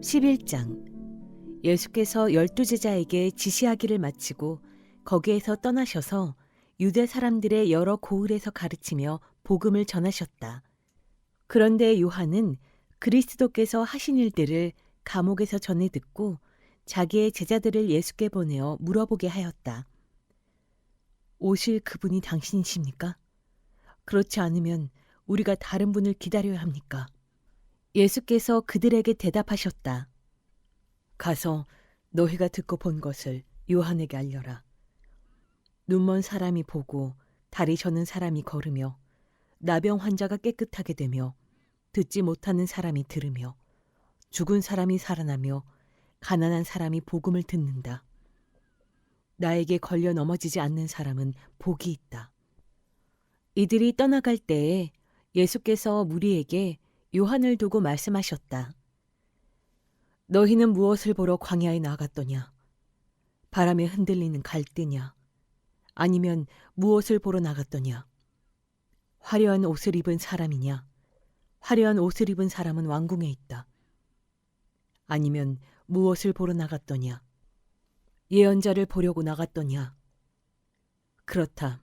(11장) 예수께서 12제자에게 지시하기를 마치고 거기에서 떠나셔서 유대 사람들의 여러 고을에서 가르치며 복음을 전하셨다. 그런데 요한은 그리스도께서 하신 일들을 감옥에서 전해 듣고 자기의 제자들을 예수께 보내어 물어보게 하였다. 오실 그분이 당신이십니까? 그렇지 않으면 우리가 다른 분을 기다려야 합니까? 예수께서 그들에게 대답하셨다. 가서 너희가 듣고 본 것을 요한에게 알려라. 눈먼 사람이 보고 다리 저는 사람이 걸으며 나병 환자가 깨끗하게 되며 듣지 못하는 사람이 들으며 죽은 사람이 살아나며 가난한 사람이 복음을 듣는다. 나에게 걸려 넘어지지 않는 사람은 복이 있다. 이들이 떠나갈 때에 예수께서 무리에게 요한을 두고 말씀하셨다. 너희는 무엇을 보러 광야에 나갔더냐? 바람에 흔들리는 갈대냐? 아니면 무엇을 보러 나갔더냐? 화려한 옷을 입은 사람이냐? 화려한 옷을 입은 사람은 왕궁에 있다. 아니면 무엇을 보러 나갔더냐? 예언자를 보려고 나갔더냐? 그렇다.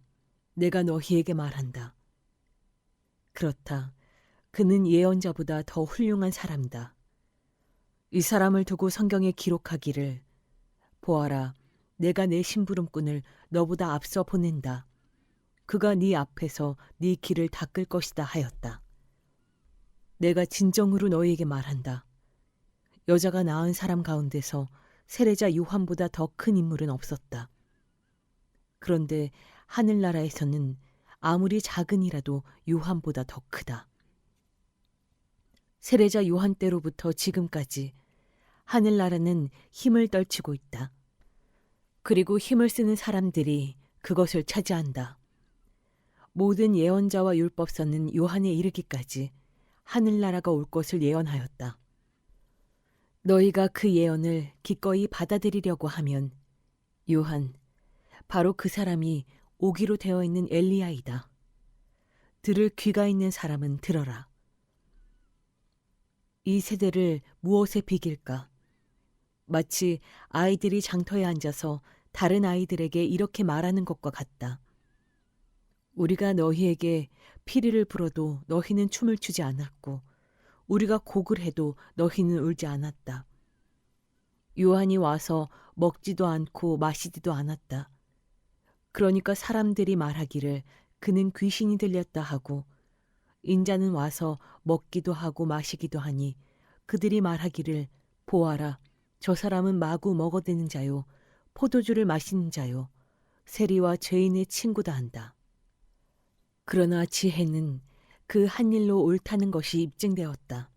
내가 너희에게 말한다. 그렇다. 그는 예언자보다 더 훌륭한 사람이다. 이 사람을 두고 성경에 기록하기를 보아라, 내가 내 심부름꾼을 너보다 앞서 보낸다. 그가 네 앞에서 네 길을 닦을 것이다 하였다. 내가 진정으로 너희에게 말한다. 여자가 낳은 사람 가운데서 세례자 요한보다 더 큰 인물은 없었다. 그런데 하늘나라에서는 아무리 작은 이라도 요한보다 더 크다. 세례자 요한 때로부터 지금까지 하늘나라는 힘을 떨치고 있다. 그리고 힘을 쓰는 사람들이 그것을 차지한다. 모든 예언자와 율법서는 요한에 이르기까지 하늘나라가 올 것을 예언하였다. 너희가 그 예언을 기꺼이 받아들이려고 하면 요한, 바로 그 사람이 오기로 되어 있는 엘리야이다. 들을 귀가 있는 사람은 들어라. 이 세대를 무엇에 비길까? 마치 아이들이 장터에 앉아서 다른 아이들에게 이렇게 말하는 것과 같다. 우리가 너희에게 피리를 불어도 너희는 춤을 추지 않았고 우리가 곡을 해도 너희는 울지 않았다. 요한이 와서 먹지도 않고 마시지도 않았다. 그러니까 사람들이 말하기를 그는 귀신이 들렸다 하고 인자는 와서 먹기도 하고 마시기도 하니 그들이 말하기를 보아라, 저 사람은 마구 먹어대는 자요 포도주를 마시는 자요 세리와 죄인의 친구다 한다. 그러나 지혜는 그 한 일로 옳다는 것이 입증되었다.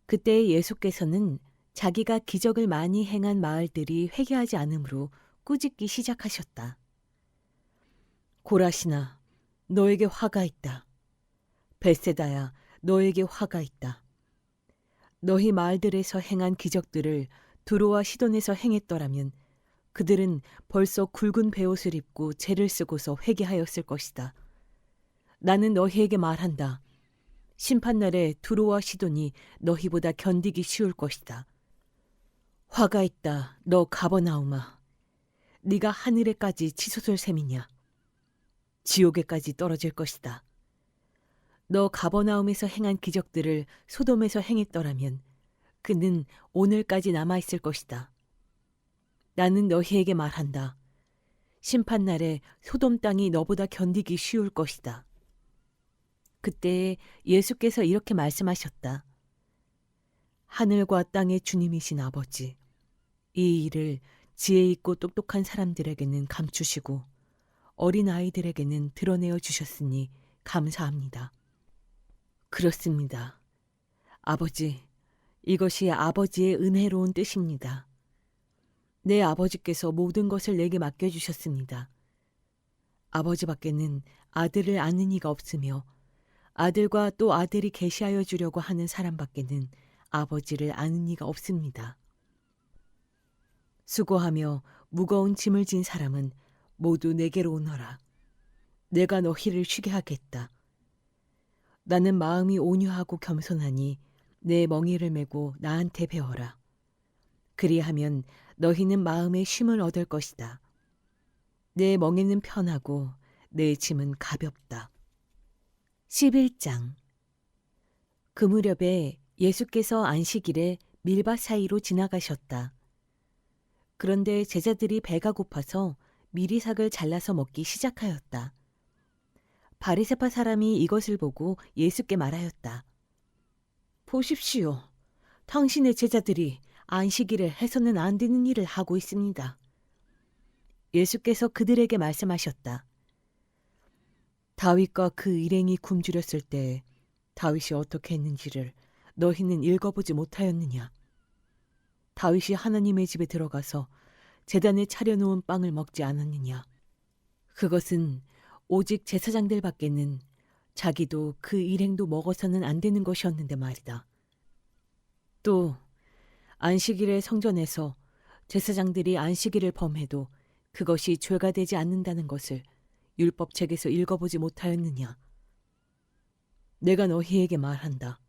그때 예수께서는 자기가 기적을 많이 행한 마을들이 회개하지 않으므로 꾸짖기 시작하셨다. 고라시나, 너에게 화가 있다. 벳세다야, 너에게 화가 있다. 너희 마을들에서 행한 기적들을 두로와 시돈에서 행했더라면 그들은 벌써 굵은 베옷을 입고 재를 쓰고서 회개하였을 것이다. 나는 너희에게 말한다. 심판날에 두로와 시돈이 너희보다 견디기 쉬울 것이다. 화가 있다, 너 가버나움아. 네가 하늘에까지 치솟을 셈이냐. 지옥에까지 떨어질 것이다. 너 가버나움에서 행한 기적들을 소돔에서 행했더라면 그는 오늘까지 남아있을 것이다. 나는 너희에게 말한다. 심판날에 소돔 땅이 너보다 견디기 쉬울 것이다. 그때 예수께서 이렇게 말씀하셨다. 하늘과 땅의 주님이신 아버지, 이 일을 지혜 있고 똑똑한 사람들에게는 감추시고 어린 아이들에게는 드러내어 주셨으니 감사합니다. 그렇습니다. 아버지, 이것이 아버지의 은혜로운 뜻입니다. 내 아버지께서 모든 것을 내게 맡겨주셨습니다. 아버지밖에는 아들을 아는 이가 없으며 아들과 또 아들이 계시하여 주려고 하는 사람밖에는 아버지를 아는 이가 없습니다. 수고하며 무거운 짐을 진 사람은 모두 내게로 오너라. 내가 너희를 쉬게 하겠다. 나는 마음이 온유하고 겸손하니 내 멍에를 메고 나한테 배워라. 그리하면 너희는 마음의 쉼을 얻을 것이다. 내 멍에는 편하고 내 짐은 가볍다. 11장. 그 무렵에 예수께서 안식일에 밀밭 사이로 지나가셨다. 그런데 제자들이 배가 고파서 미리삭을 잘라서 먹기 시작하였다. 바리새파 사람이 이것을 보고 예수께 말하였다. 보십시오. 당신의 제자들이 안식일에 해서는 안 되는 일을 하고 있습니다. 예수께서 그들에게 말씀하셨다. 다윗과 그 일행이 굶주렸을 때 다윗이 어떻게 했는지를 너희는 읽어보지 못하였느냐. 다윗이 하나님의 집에 들어가서 제단에 차려놓은 빵을 먹지 않았느냐. 그것은 오직 제사장들밖에는 자기도 그 일행도 먹어서는 안 되는 것이었는데 말이다. 또 안식일의 성전에서 제사장들이 안식일을 범해도 그것이 죄가 되지 않는다는 것을 율법책에서 읽어보지 못하였느냐. 내가 너희에게 말한다.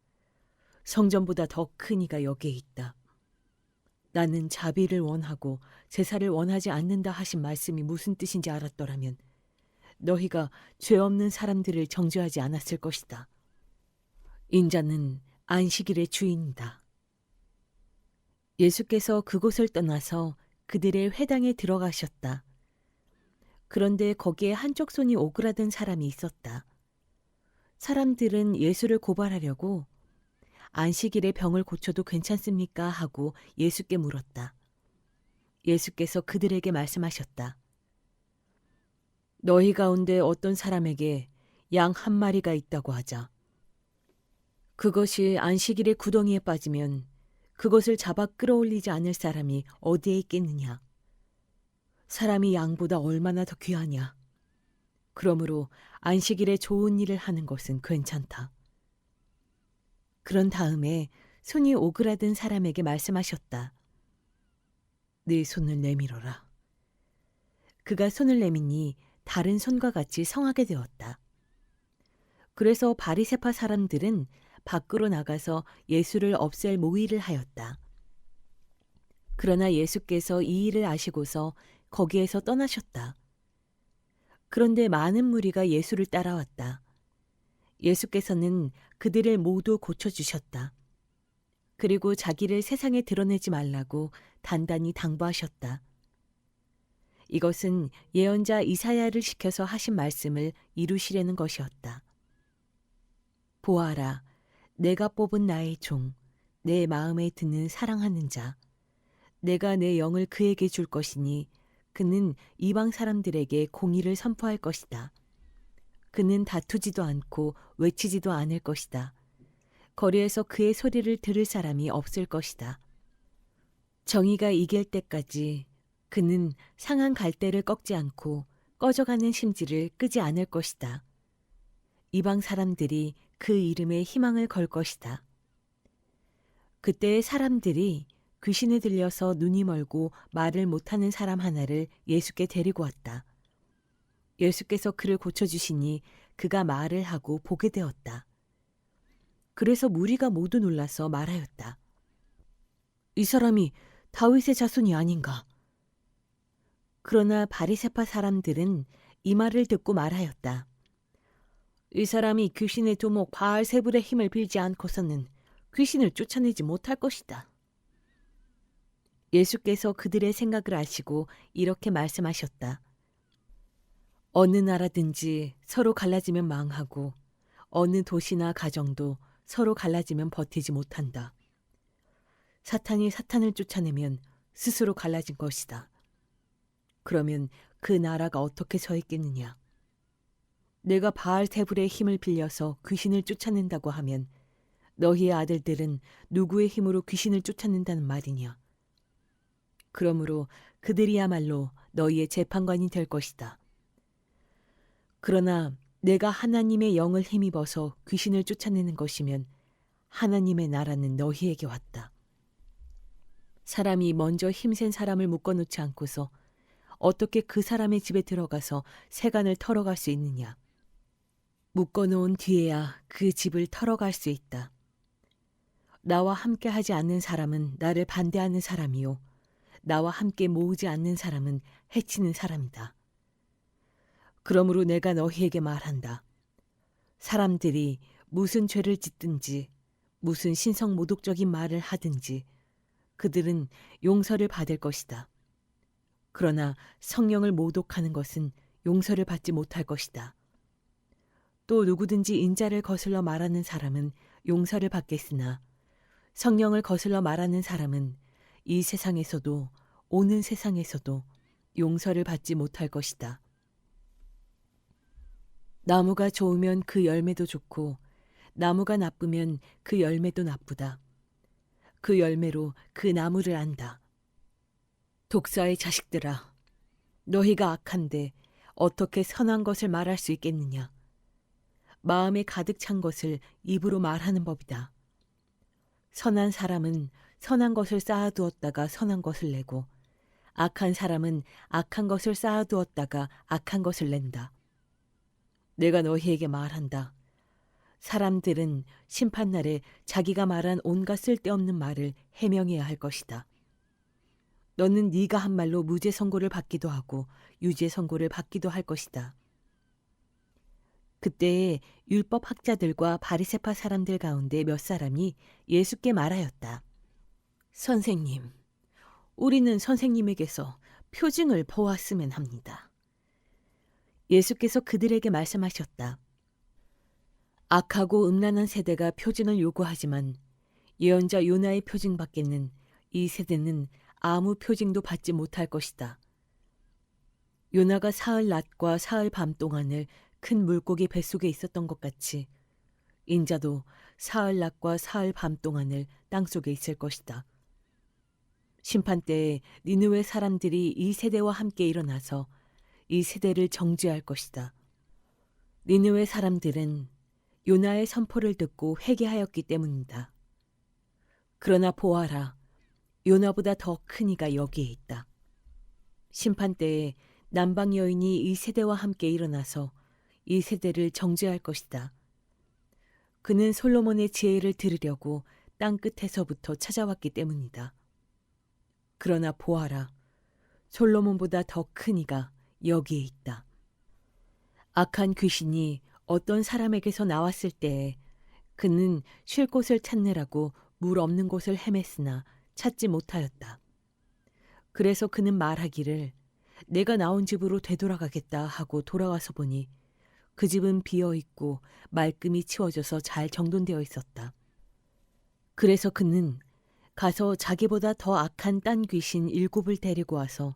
성전보다 더 큰 이가 여기에 있다. 나는 자비를 원하고 제사를 원하지 않는다 하신 말씀이 무슨 뜻인지 알았더라면 너희가 죄 없는 사람들을 정죄하지 않았을 것이다. 인자는 안식일의 주인이다. 예수께서 그곳을 떠나서 그들의 회당에 들어가셨다. 그런데 거기에 한쪽 손이 오그라든 사람이 있었다. 사람들은 예수를 고발하려고 안식일에 병을 고쳐도 괜찮습니까? 하고 예수께 물었다. 예수께서 그들에게 말씀하셨다. 너희 가운데 어떤 사람에게 양 한 마리가 있다고 하자. 그것이 안식일의 구덩이에 빠지면 그것을 잡아 끌어올리지 않을 사람이 어디에 있겠느냐. 사람이 양보다 얼마나 더 귀하냐. 그러므로 안식일에 좋은 일을 하는 것은 괜찮다. 그런 다음에 손이 오그라든 사람에게 말씀하셨다. 네 손을 내밀어라. 그가 손을 내미니 다른 손과 같이 성하게 되었다. 그래서 바리새파 사람들은 밖으로 나가서 예수를 없앨 모의를 하였다. 그러나 예수께서 이 일을 아시고서 거기에서 떠나셨다. 그런데 많은 무리가 예수를 따라왔다. 예수께서는 그들을 모두 고쳐주셨다. 그리고 자기를 세상에 드러내지 말라고 단단히 당부하셨다. 이것은 예언자 이사야를 시켜서 하신 말씀을 이루시려는 것이었다. 보아라, 내가 뽑은 나의 종, 내 마음에 드는 사랑하는 자. 내가 내 영을 그에게 줄 것이니 그는 이방 사람들에게 공의를 선포할 것이다. 그는 다투지도 않고 외치지도 않을 것이다. 거리에서 그의 소리를 들을 사람이 없을 것이다. 정의가 이길 때까지 그는 상한 갈대를 꺾지 않고 꺼져가는 심지를 끄지 않을 것이다. 이방 사람들이 그 이름에 희망을 걸 것이다. 그때의 사람들이 귀신에 들려서 눈이 멀고 말을 못하는 사람 하나를 예수께 데리고 왔다. 예수께서 그를 고쳐주시니 그가 말을 하고 보게 되었다. 그래서 무리가 모두 놀라서 말하였다. 이 사람이 다윗의 자손이 아닌가? 그러나 바리새파 사람들은 이 말을 듣고 말하였다. 이 사람이 귀신의 두목 바알세불의 힘을 빌지 않고서는 귀신을 쫓아내지 못할 것이다. 예수께서 그들의 생각을 아시고 이렇게 말씀하셨다. 어느 나라든지 서로 갈라지면 망하고 어느 도시나 가정도 서로 갈라지면 버티지 못한다. 사탄이 사탄을 쫓아내면 스스로 갈라진 것이다. 그러면 그 나라가 어떻게 서 있겠느냐? 내가 바알세불의 힘을 빌려서 귀신을 쫓아낸다고 하면 너희의 아들들은 누구의 힘으로 귀신을 쫓아낸다는 말이냐? 그러므로 그들이야말로 너희의 재판관이 될 것이다. 그러나 내가 하나님의 영을 힘입어서 귀신을 쫓아내는 것이면 하나님의 나라는 너희에게 왔다. 사람이 먼저 힘센 사람을 묶어놓지 않고서 어떻게 그 사람의 집에 들어가서 세간을 털어갈 수 있느냐. 묶어놓은 뒤에야 그 집을 털어갈 수 있다. 나와 함께 하지 않는 사람은 나를 반대하는 사람이요. 나와 함께 모으지 않는 사람은 해치는 사람이다. 그러므로 내가 너희에게 말한다. 사람들이 무슨 죄를 짓든지 무슨 신성모독적인 말을 하든지 그들은 용서를 받을 것이다. 그러나 성령을 모독하는 것은 용서를 받지 못할 것이다. 또 누구든지 인자를 거슬러 말하는 사람은 용서를 받겠으나 성령을 거슬러 말하는 사람은 이 세상에서도 오는 세상에서도 용서를 받지 못할 것이다. 나무가 좋으면 그 열매도 좋고 나무가 나쁘면 그 열매도 나쁘다. 그 열매로 그 나무를 안다. 독사의 자식들아, 너희가 악한데 어떻게 선한 것을 말할 수 있겠느냐? 마음에 가득 찬 것을 입으로 말하는 법이다. 선한 사람은 선한 것을 쌓아두었다가 선한 것을 내고 악한 사람은 악한 것을 쌓아두었다가 악한 것을 낸다. 내가 너희에게 말한다. 사람들은 심판날에 자기가 말한 온갖 쓸데없는 말을 해명해야 할 것이다. 너는 네가 한 말로 무죄 선고를 받기도 하고 유죄 선고를 받기도 할 것이다. 그때에 율법 학자들과 바리새파 사람들 가운데 몇 사람이 예수께 말하였다. 선생님, 우리는 선생님에게서 표징을 보았으면 합니다. 예수께서 그들에게 말씀하셨다. 악하고 음란한 세대가 표징을 요구하지만 예언자 요나의 표징 받겠는 이 세대는 아무 표징도 받지 못할 것이다. 요나가 사흘 낮과 사흘 밤 동안을 큰 물고기 뱃속에 있었던 것 같이 인자도 사흘 낮과 사흘 밤 동안을 땅속에 있을 것이다. 심판 때에 니느웨 사람들이 이 세대와 함께 일어나서 이 세대를 정죄할 것이다. 니느웨 사람들은 요나의 선포를 듣고 회개하였기 때문이다. 그러나 보아라, 요나보다 더 큰 이가 여기에 있다. 심판 때에 남방 여인이 이 세대와 함께 일어나서 이 세대를 정죄할 것이다. 그는 솔로몬의 지혜를 들으려고 땅 끝에서부터 찾아왔기 때문이다. 그러나 보아라, 솔로몬보다 더 큰 이가 여기에 있다. 악한 귀신이 어떤 사람에게서 나왔을 때에 그는 쉴 곳을 찾느라고 물 없는 곳을 헤맸으나 찾지 못하였다. 그래서 그는 말하기를 내가 나온 집으로 되돌아가겠다 하고 돌아와서 보니 그 집은 비어있고 말끔히 치워져서 잘 정돈되어 있었다. 그래서 그는 가서 자기보다 더 악한 딴 귀신 7을 데리고 와서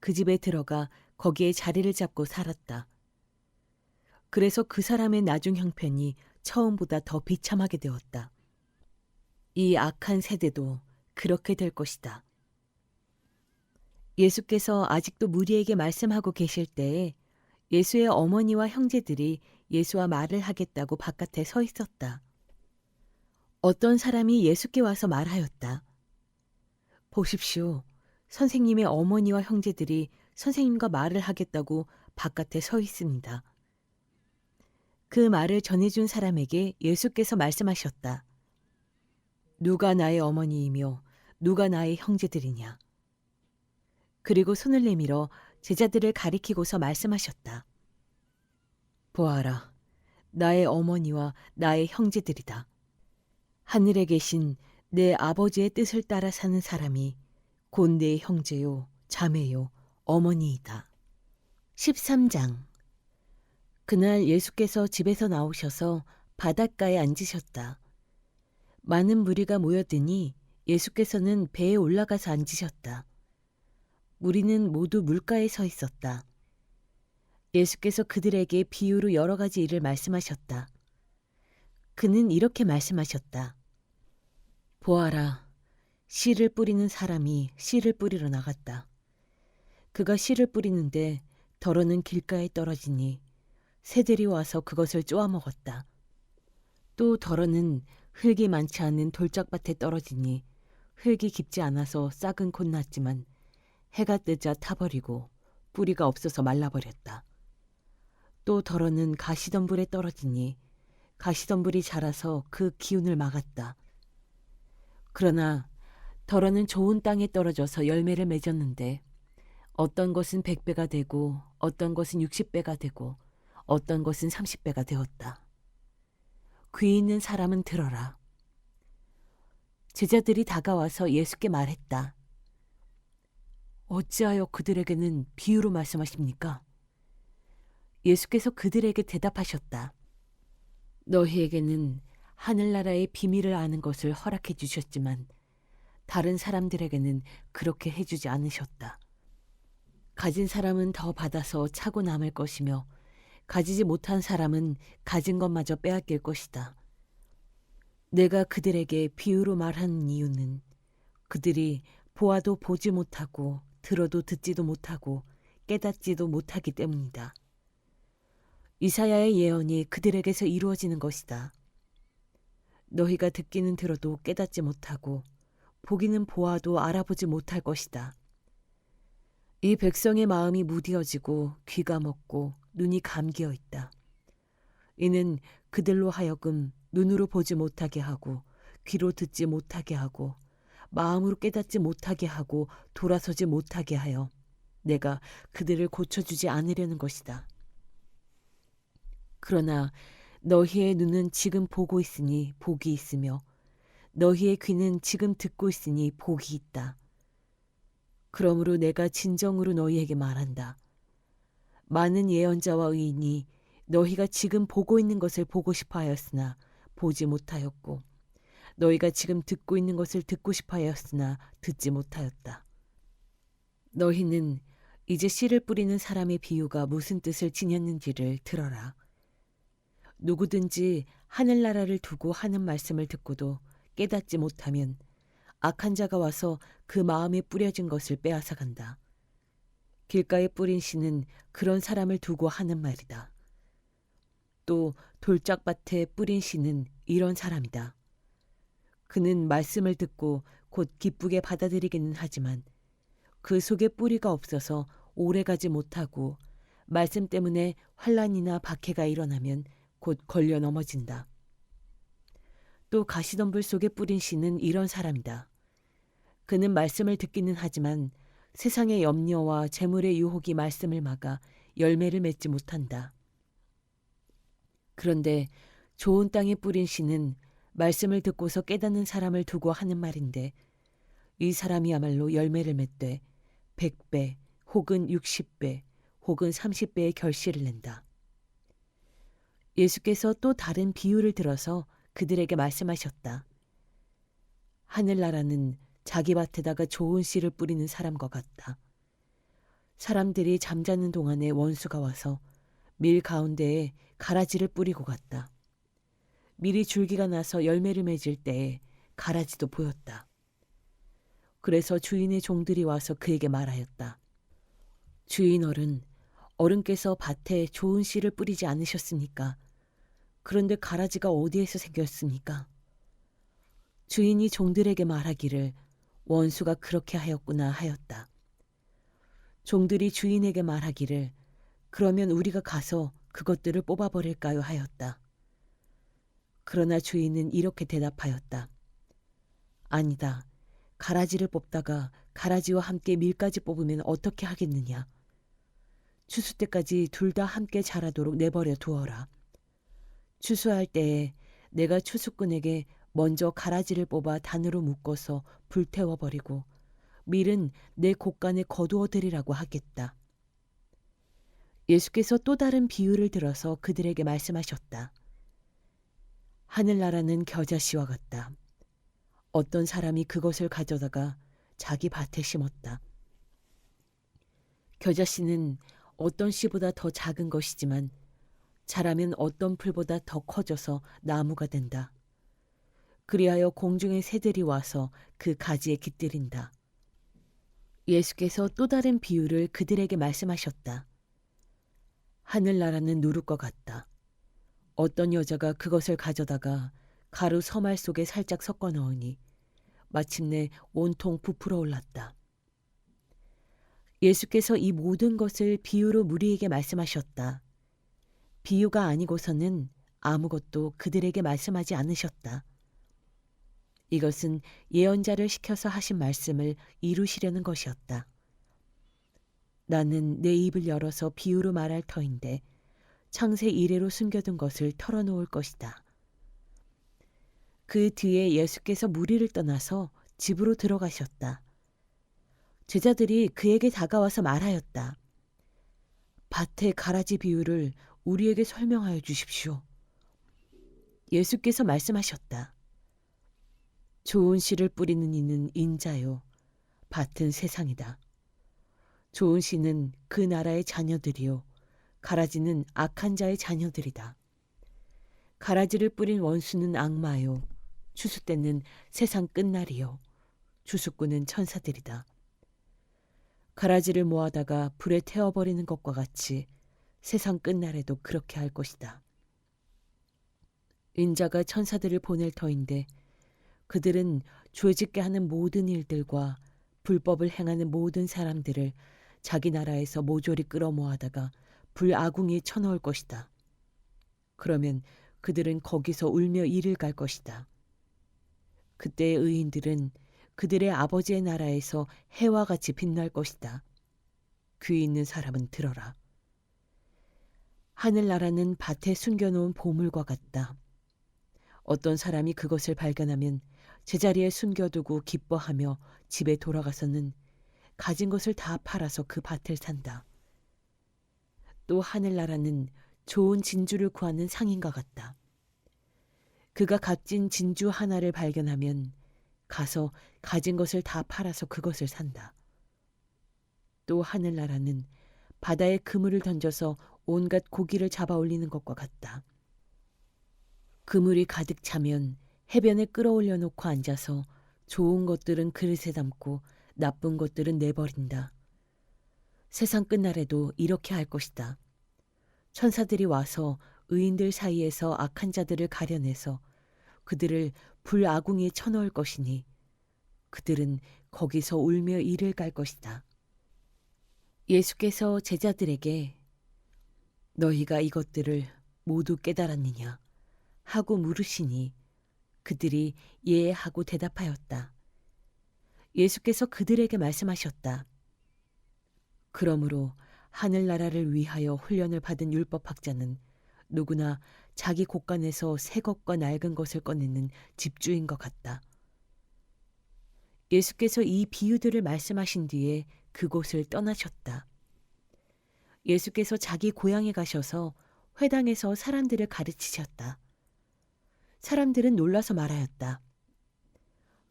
그 집에 들어가 거기에 자리를 잡고 살았다. 그래서 그 사람의 나중 형편이 처음보다 더 비참하게 되었다. 이 악한 세대도 그렇게 될 것이다. 예수께서 아직도 무리에게 말씀하고 계실 때에 예수의 어머니와 형제들이 예수와 말을 하겠다고 바깥에 서 있었다. 어떤 사람이 예수께 와서 말하였다. 보십시오. 선생님의 어머니와 형제들이 선생님과 말을 하겠다고 바깥에 서 있습니다. 그 말을 전해준 사람에게 예수께서 말씀하셨다. 누가 나의 어머니이며 누가 나의 형제들이냐. 그리고 손을 내밀어 제자들을 가리키고서 말씀하셨다. 보아라, 나의 어머니와 나의 형제들이다. 하늘에 계신 내 아버지의 뜻을 따라 사는 사람이 곧 내 형제요, 자매요, 어머니이다. 13장. 그날 예수께서 집에서 나오셔서 바닷가에 앉으셨다. 많은 무리가 모여드니 예수께서는 배에 올라가서 앉으셨다. 무리는 모두 물가에 서 있었다. 예수께서 그들에게 비유로 여러 가지 일을 말씀하셨다. 그는 이렇게 말씀하셨다. 보아라, 씨를 뿌리는 사람이 씨를 뿌리러 나갔다. 그가 씨를 뿌리는데 덜어는 길가에 떨어지니 새들이 와서 그것을 쪼아먹었다. 또 덜어는 흙이 많지 않은 돌짝밭에 떨어지니 흙이 깊지 않아서 싹은 곧 났지만 해가 뜨자 타버리고 뿌리가 없어서 말라버렸다. 또 덜어는 가시덤불에 떨어지니 가시덤불이 자라서 그 기운을 막았다. 그러나 덜어는 좋은 땅에 떨어져서 열매를 맺었는데 어떤 것은 100배가 되고 어떤 것은 60배가 되고 어떤 것은 30배가 되었다. 귀 있는 사람은 들어라. 제자들이 다가와서 예수께 말했다. 어찌하여 그들에게는 비유로 말씀하십니까? 예수께서 그들에게 대답하셨다. 너희에게는 하늘나라의 비밀을 아는 것을 허락해 주셨지만 다른 사람들에게는 그렇게 해주지 않으셨다. 가진 사람은 더 받아서 차고 남을 것이며 가지지 못한 사람은 가진 것마저 빼앗길 것이다. 내가 그들에게 비유로 말하는 이유는 그들이 보아도 보지 못하고 들어도 듣지도 못하고 깨닫지도 못하기 때문이다. 이사야의 예언이 그들에게서 이루어지는 것이다. 너희가 듣기는 들어도 깨닫지 못하고 보기는 보아도 알아보지 못할 것이다. 이 백성의 마음이 무디어지고 귀가 먹고 눈이 감기어 있다. 이는 그들로 하여금 눈으로 보지 못하게 하고 귀로 듣지 못하게 하고 마음으로 깨닫지 못하게 하고 돌아서지 못하게 하여 내가 그들을 고쳐주지 않으려는 것이다. 그러나 너희의 눈은 지금 보고 있으니 복이 있으며 너희의 귀는 지금 듣고 있으니 복이 있다. 그러므로 내가 진정으로 너희에게 말한다. 많은 예언자와 의인이 너희가 지금 보고 있는 것을 보고 싶어 하였으나 보지 못하였고 너희가 지금 듣고 있는 것을 듣고 싶어 하였으나 듣지 못하였다. 너희는 이제 씨를 뿌리는 사람의 비유가 무슨 뜻을 지녔는지를 들어라. 누구든지 하늘나라를 두고 하는 말씀을 듣고도 깨닫지 못하면 악한 자가 와서 그 마음에 뿌려진 것을 빼앗아 간다. 길가에 뿌린 씨는 그런 사람을 두고 하는 말이다. 또 돌짝밭에 뿌린 씨는 이런 사람이다. 그는 말씀을 듣고 곧 기쁘게 받아들이기는 하지만 그 속에 뿌리가 없어서 오래가지 못하고 말씀 때문에 환난이나 박해가 일어나면 곧 걸려 넘어진다. 또 가시덤불 속에 뿌린 씨는 이런 사람이다. 그는 말씀을 듣기는 하지만 세상의 염려와 재물의 유혹이 말씀을 막아 열매를 맺지 못한다. 그런데 좋은 땅에 뿌린 씨는 말씀을 듣고서 깨닫는 사람을 두고 하는 말인데 이 사람이야말로 열매를 맺되 100배 혹은 60배 혹은 30배의 결실을 낸다. 예수께서 또 다른 비유를 들어서 그들에게 말씀하셨다. 하늘나라는 자기 밭에다가 좋은 씨를 뿌리는 사람과 같다. 사람들이 잠자는 동안에 원수가 와서 밀 가운데에 가라지를 뿌리고 갔다. 밀이 줄기가 나서 열매를 맺을 때에 가라지도 보였다. 그래서 주인의 종들이 와서 그에게 말하였다. 주인 어른께서 밭에 좋은 씨를 뿌리지 않으셨습니까? 그런데 가라지가 어디에서 생겼습니까? 주인이 종들에게 말하기를 원수가 그렇게 하였구나 하였다. 종들이 주인에게 말하기를 그러면 우리가 가서 그것들을 뽑아버릴까요 하였다. 그러나 주인은 이렇게 대답하였다. 아니다. 가라지를 뽑다가 가라지와 함께 밀까지 뽑으면 어떻게 하겠느냐. 추수 때까지 둘 다 함께 자라도록 내버려 두어라. 추수할 때에 내가 추수꾼에게 먼저 가라지를 뽑아 단으로 묶어서 불태워버리고 밀은 내 곳간에 거두어들이라고 하겠다. 예수께서 또 다른 비유를 들어서 그들에게 말씀하셨다. 하늘나라는 겨자씨와 같다. 어떤 사람이 그것을 가져다가 자기 밭에 심었다. 겨자씨는 어떤 씨보다 더 작은 것이지만 자라면 어떤 풀보다 더 커져서 나무가 된다. 그리하여 공중의 새들이 와서 그 가지에 깃들인다. 예수께서 또 다른 비유를 그들에게 말씀하셨다. 하늘나라는 누룩과 같다. 어떤 여자가 그것을 가져다가 가루 서말 속에 살짝 섞어 넣으니 마침내 온통 부풀어 올랐다. 예수께서 이 모든 것을 비유로 무리에게 말씀하셨다. 비유가 아니고서는 아무것도 그들에게 말씀하지 않으셨다. 이것은 예언자를 시켜서 하신 말씀을 이루시려는 것이었다. 나는 내 입을 열어서 비유로 말할 터인데 창세 이래로 숨겨둔 것을 털어놓을 것이다. 그 뒤에 예수께서 무리를 떠나서 집으로 들어가셨다. 제자들이 그에게 다가와서 말하였다. 밭의 가라지 비유를 우리에게 설명하여 주십시오. 예수께서 말씀하셨다. 좋은 씨를 뿌리는 이는 인자요, 밭은 세상이다. 좋은 씨는 그 나라의 자녀들이요, 가라지는 악한 자의 자녀들이다. 가라지를 뿌린 원수는 악마요, 추수때는 세상 끝날이요, 추수꾼은 천사들이다. 가라지를 모아다가 불에 태워버리는 것과 같이 세상 끝날에도 그렇게 할 것이다. 인자가 천사들을 보낼 터인데 그들은 죄짓게 하는 모든 일들과 불법을 행하는 모든 사람들을 자기 나라에서 모조리 끌어모아다가 불아궁에 쳐넣을 것이다. 그러면 그들은 거기서 울며 이를 갈 것이다. 그때의 의인들은 그들의 아버지의 나라에서 해와 같이 빛날 것이다. 귀 있는 사람은 들어라. 하늘나라는 밭에 숨겨놓은 보물과 같다. 어떤 사람이 그것을 발견하면 제자리에 숨겨두고 기뻐하며 집에 돌아가서는 가진 것을 다 팔아서 그 밭을 산다. 또 하늘나라는 좋은 진주를 구하는 상인과 같다. 그가 값진 진주 하나를 발견하면 가서 가진 것을 다 팔아서 그것을 산다. 또 하늘나라는 바다에 그물을 던져서 온갖 고기를 잡아 올리는 것과 같다. 그물이 가득 차면 해변에 끌어올려 놓고 앉아서 좋은 것들은 그릇에 담고 나쁜 것들은 내버린다. 세상 끝날에도 이렇게 할 것이다. 천사들이 와서 의인들 사이에서 악한 자들을 가려내서 그들을 불아궁에 쳐넣을 것이니 그들은 거기서 울며 이를 갈 것이다. 예수께서 제자들에게 너희가 이것들을 모두 깨달았느냐 하고 물으시니 그들이 예 하고 대답하였다. 예수께서 그들에게 말씀하셨다. 그러므로 하늘나라를 위하여 훈련을 받은 율법학자는 누구나 자기 곳간에서 새 것과 낡은 것을 꺼내는 집주인 것 같다. 예수께서 이 비유들을 말씀하신 뒤에 그곳을 떠나셨다. 예수께서 자기 고향에 가셔서 회당에서 사람들을 가르치셨다. 사람들은 놀라서 말하였다.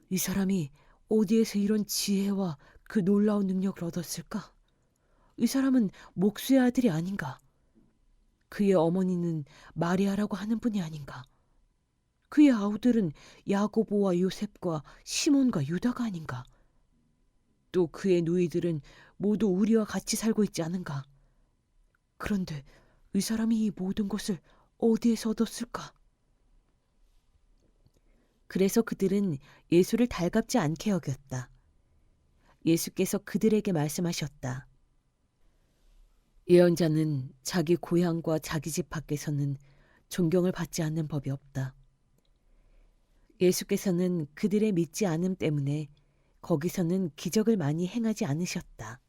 이 사람이 어디에서 이런 지혜와 그 놀라운 능력을 얻었을까? 이 사람은 목수의 아들이 아닌가? 그의 어머니는 마리아라고 하는 분이 아닌가? 그의 아우들은 야고보와 요셉과 시몬과 유다가 아닌가? 또 그의 누이들은 모두 우리와 같이 살고 있지 않은가? 그런데 이 사람이 이 모든 것을 어디에서 얻었을까? 그래서 그들은 예수를 달갑지 않게 여겼다. 예수께서 그들에게 말씀하셨다. 예언자는 자기 고향과 자기 집 밖에서는 존경을 받지 않는 법이 없다. 예수께서는 그들의 믿지 않음 때문에 거기서는 기적을 많이 행하지 않으셨다.